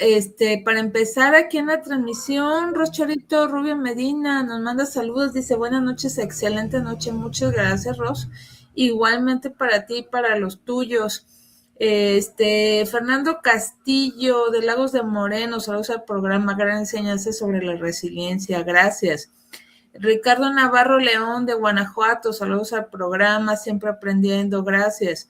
para empezar aquí en la transmisión, Roscharito Rubio Medina nos manda saludos, dice buenas noches, excelente noche, muchas gracias, Ros. Igualmente para ti y para los tuyos. Fernando Castillo de Lagos de Moreno, saludos al programa, gran enseñanza sobre la resiliencia, gracias. Ricardo Navarro León de Guanajuato, saludos al programa, siempre aprendiendo, gracias.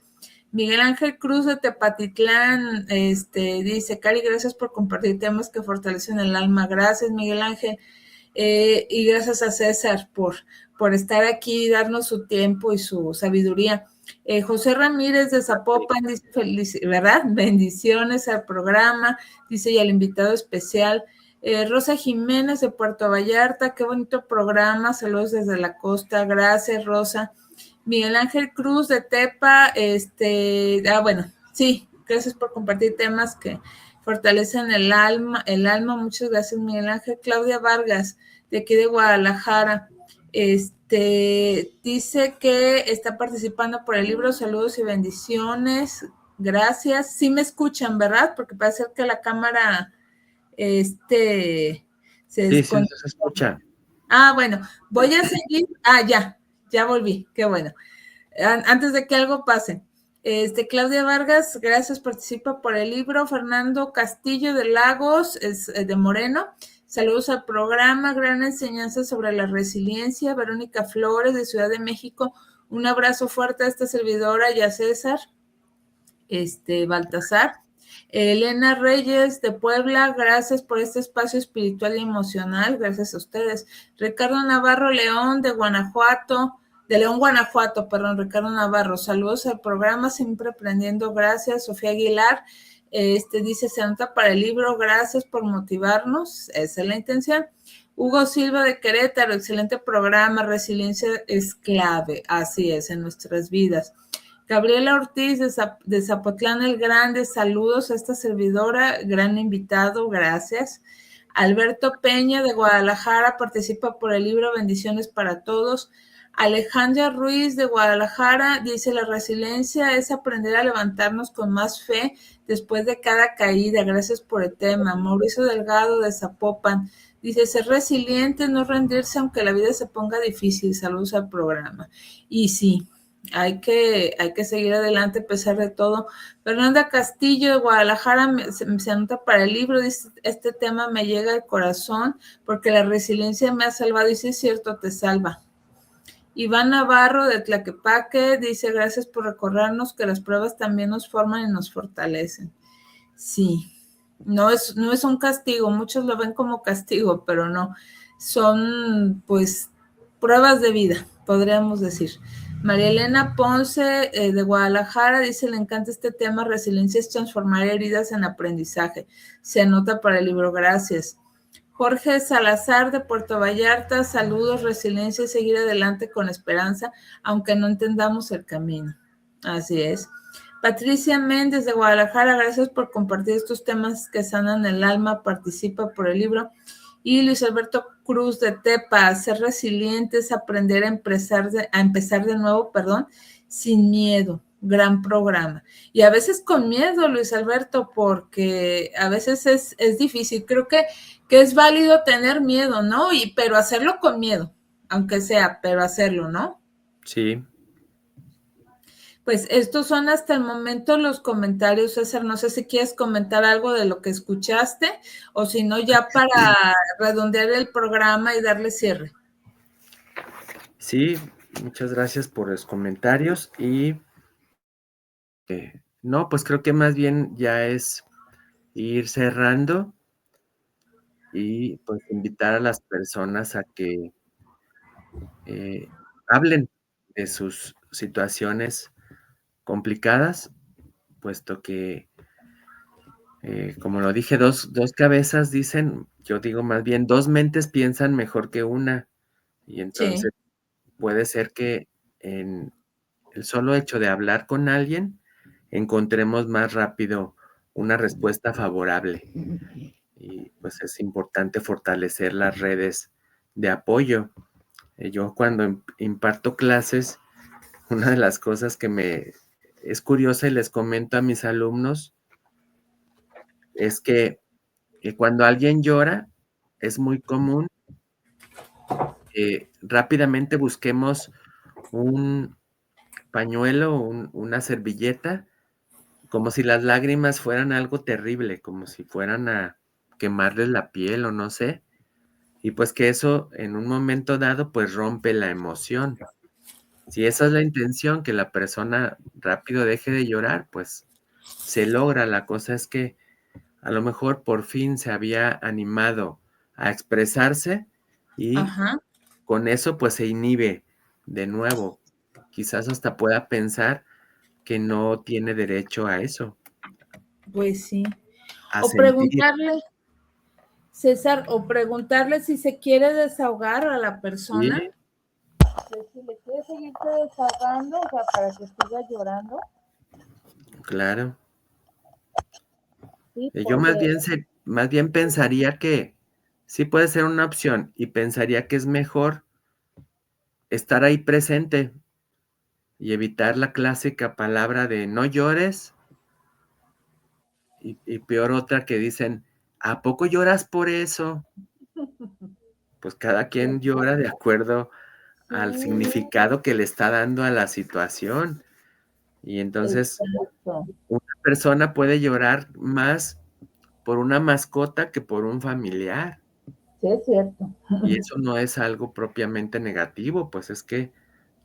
Miguel Ángel Cruz de Tepatitlán, dice, Cari, gracias por compartir temas que fortalecen el alma. Gracias, Miguel Ángel. Y gracias a César por estar aquí, darnos su tiempo y su sabiduría. José Ramírez de Zapopan dice, ¿verdad? Bendiciones al programa, dice, y al invitado especial. Rosa Jiménez de Puerto Vallarta, qué bonito programa, saludos desde la costa, gracias, Rosa. Miguel Ángel Cruz de Tepa, bueno, sí, gracias por compartir temas que fortalecen el alma, muchas gracias, Miguel Ángel. Claudia Vargas, de aquí de Guadalajara, dice que está participando por el libro, saludos y bendiciones, gracias. Sí me escuchan, ¿verdad? Porque parece ser que la cámara, se Sí, sí, desconectó. se escucha. Ah, bueno, voy a seguir. Ah, ya volví, qué bueno. Antes de que algo pase. Claudia Vargas, gracias, participa por el libro. Fernando Castillo de Lagos, de Moreno, saludos al programa, gran enseñanza sobre la resiliencia. Verónica Flores de Ciudad de México, un abrazo fuerte a esta servidora y a César, Baltasar. Elena Reyes de Puebla, gracias por este espacio espiritual y emocional, gracias a ustedes. Ricardo Navarro León de Guanajuato, de León, Guanajuato, perdón, Ricardo Navarro, saludos al programa, siempre aprendiendo, gracias. Sofía Aguilar, Dice, se anota para el libro, gracias por motivarnos, esa es la intención. Hugo Silva de Querétaro, excelente programa, resiliencia es clave, así es, en nuestras vidas. Gabriela Ortiz de Zapotlán el Grande, saludos a esta servidora, gran invitado, gracias. Alberto Peña de Guadalajara participa por el libro Bendiciones para Todos. Alejandra Ruiz de Guadalajara dice, la resiliencia es aprender a levantarnos con más fe después de cada caída. Gracias por el tema. Mauricio Delgado de Zapopan dice, ser resiliente, no rendirse aunque la vida se ponga difícil. Saludos al programa. Y sí, hay que seguir adelante a pesar de todo. Fernanda Castillo de Guadalajara se anota para el libro, dice, este tema me llega al corazón porque la resiliencia me ha salvado, y sí es cierto, te salva. Iván Navarro de Tlaquepaque dice, gracias por recordarnos que las pruebas también nos forman y nos fortalecen. Sí, no es un castigo, muchos lo ven como castigo, pero no, son pues pruebas de vida, podríamos decir. María Elena Ponce de Guadalajara dice, le encanta este tema, resiliencia es transformar heridas en aprendizaje. Se anota para el libro, gracias. Jorge Salazar de Puerto Vallarta, saludos, resiliencia y seguir adelante con esperanza, aunque no entendamos el camino. Así es. Patricia Méndez de Guadalajara, gracias por compartir estos temas que sanan el alma, participa por el libro. Y Luis Alberto Cruz de Tepa, ser resilientes, aprender a empezar de nuevo, sin miedo. Gran programa. Y a veces con miedo, Luis Alberto, porque a veces es difícil. Creo que es válido tener miedo, ¿no? Pero hacerlo con miedo, aunque sea, pero hacerlo, ¿no? Sí. Pues estos son hasta el momento los comentarios, César. No sé si quieres comentar algo de lo que escuchaste o si no, ya para redondear el programa y darle cierre. Sí, muchas gracias por los comentarios y no, pues creo que más bien ya es ir cerrando y pues invitar a las personas a que hablen de sus situaciones complicadas, puesto que, como lo dije, dos cabezas dicen, yo digo más bien, dos mentes piensan mejor que una, y Sí. entonces puede ser que en el solo hecho de hablar con alguien encontremos más rápido una respuesta favorable. Y pues es importante fortalecer las redes de apoyo. Yo cuando imparto clases, una de las cosas que me es curiosa y les comento a mis alumnos es que cuando alguien llora, es muy común que rápidamente busquemos un pañuelo, una servilleta, como si las lágrimas fueran algo terrible, como si fueran a quemarles la piel o no sé, y pues que eso en un momento dado pues rompe la emoción. Si esa es la intención, que la persona rápido deje de llorar, pues se logra. La cosa es que a lo mejor por fin se había animado a expresarse y Ajá. con eso pues se inhibe de nuevo. Quizás hasta pueda pensar que no tiene derecho a eso, Pues sí. a O sentir. preguntarle, César, o preguntarle si se quiere desahogar a la persona. Sí, Si le quiere seguirse desahogando, o sea, para que siga llorando. claro. Sí, Yo más porque, bien, más bien pensaría que sí puede ser una opción y pensaría que es mejor estar ahí presente y evitar la clásica palabra de no llores y peor otra que dicen, ¿a poco lloras por eso? Pues cada quien llora de acuerdo al sí, significado que le está dando a la situación. Y entonces exacto. una persona puede llorar más por una mascota que por un familiar. Sí, es cierto. Y eso no es algo propiamente negativo, pues es que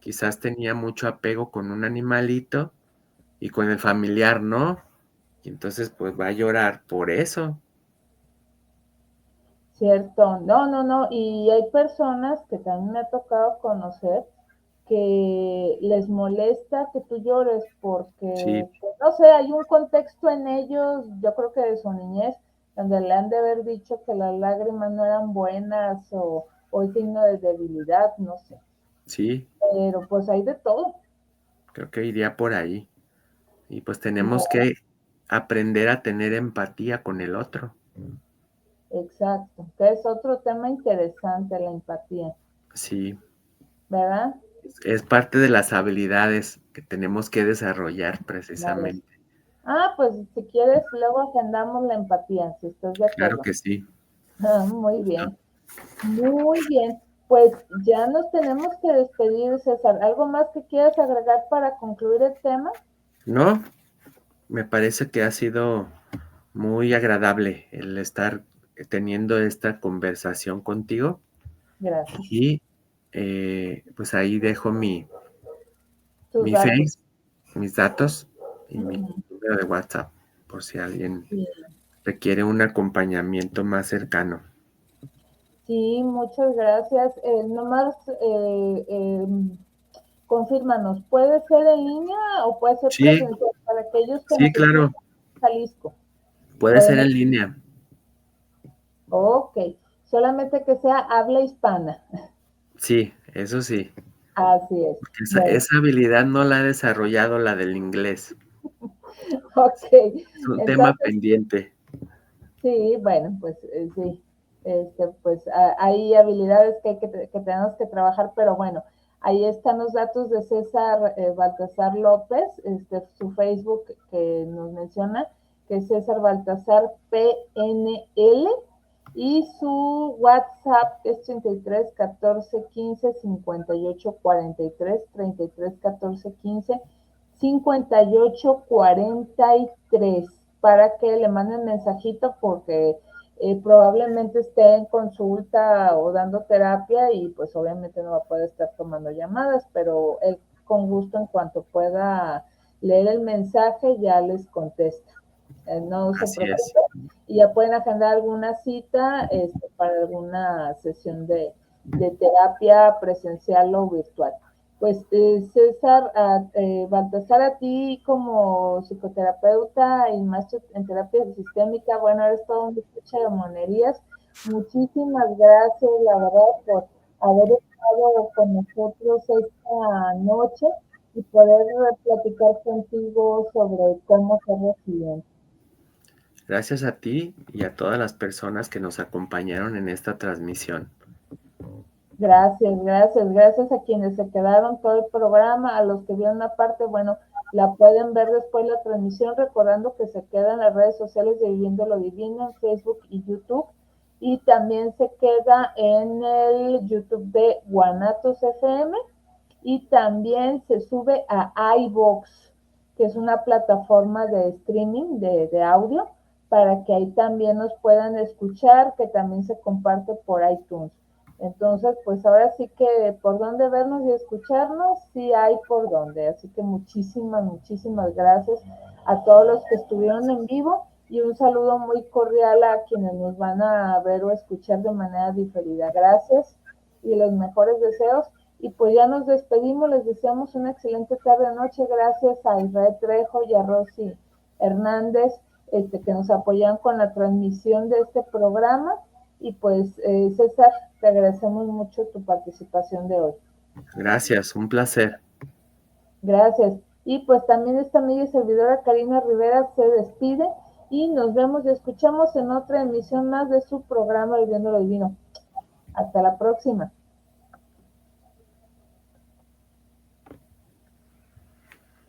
quizás tenía mucho apego con un animalito y con el familiar no. Y entonces pues va a llorar por eso. Cierto. No, no, no. Y hay personas que también me ha tocado conocer que les molesta que tú llores Sí, porque, pues, no sé, hay un contexto en ellos, yo creo que de su niñez, donde le han de haber dicho que las lágrimas no eran buenas o es signo de debilidad, no sé. sí, Pero pues hay de todo. creo que iría por ahí. Y pues tenemos que aprender a tener empatía con el otro. Exacto, que es otro tema interesante, la empatía, Sí, ¿verdad? es parte de las habilidades que tenemos que desarrollar Vale. precisamente. Pues si quieres, luego agendamos la empatía, si estás de Claro acuerdo. que sí. Muy bien, muy bien. Pues ya nos tenemos que despedir, César. ¿Algo más que quieras agregar para concluir el tema? No, me parece que ha sido muy agradable el estar teniendo esta conversación contigo Gracias. y pues ahí dejo Tus mi datos. Face, mis datos y mi Ujú. número de WhatsApp por si alguien Sí, requiere un acompañamiento más cercano. sí, muchas gracias. Nomás confírmanos, ¿puede ser en línea o puede ser Sí, presencial para aquellos que sí, nos escuchan claro, en Jalisco? puede ser Podemos. en línea. Ok, solamente que sea habla hispana. Sí, eso sí, Así es. porque Bueno, esa habilidad no la ha desarrollado la del inglés. ok. Es un tema Entonces, pendiente. sí, bueno, pues sí. Pues hay habilidades que tenemos que trabajar, pero bueno, ahí están los datos de César Baltasar López, su Facebook que nos menciona, que es César Baltasar PNL, y su WhatsApp es 33 14 15 58 43, 33 14 15 5843 para que le manden mensajito porque probablemente esté en consulta o dando terapia y pues obviamente no va a poder estar tomando llamadas, pero él con gusto en cuanto pueda leer el mensaje ya les contesta. No se Así es. preocupe y ya pueden agendar alguna cita para alguna sesión de terapia presencial o virtual. Pues César, Baltasar, a ti como psicoterapeuta y maestro en terapia sistémica, bueno, eres todo un despecho de monerías. Muchísimas gracias, la verdad, por haber estado con nosotros esta noche y poder platicar contigo sobre cómo ser resiliente. Gracias a ti y a todas las personas que nos acompañaron en esta transmisión. Gracias, gracias, gracias a quienes se quedaron todo el programa, a los que vieron una parte, bueno, la pueden ver después la transmisión, recordando que se queda en las redes sociales de Viviendo lo Divino, en Facebook y YouTube, y también se queda en el YouTube de Guanatos FM, y también se sube a iVoox, que es una plataforma de streaming de audio, para que ahí también nos puedan escuchar, que también se comparte por iTunes. Entonces, pues ahora sí que por dónde vernos y escucharnos, sí hay por dónde. Así que muchísimas, muchísimas gracias a todos los que estuvieron en vivo y un saludo muy cordial a quienes nos van a ver o escuchar de manera diferida. Gracias y los mejores deseos. Y pues ya nos despedimos, les deseamos una excelente tarde o noche. Gracias a Israel Trejo y a Rosy Hernández, que nos apoyan con la transmisión de este programa. Y pues, César, te agradecemos mucho tu participación de hoy. Gracias, un placer. Gracias. Y pues también esta amiga y servidora Karina Rivera se despide y nos vemos y escuchamos en otra emisión más de su programa Viviendo lo Divino. Hasta la próxima.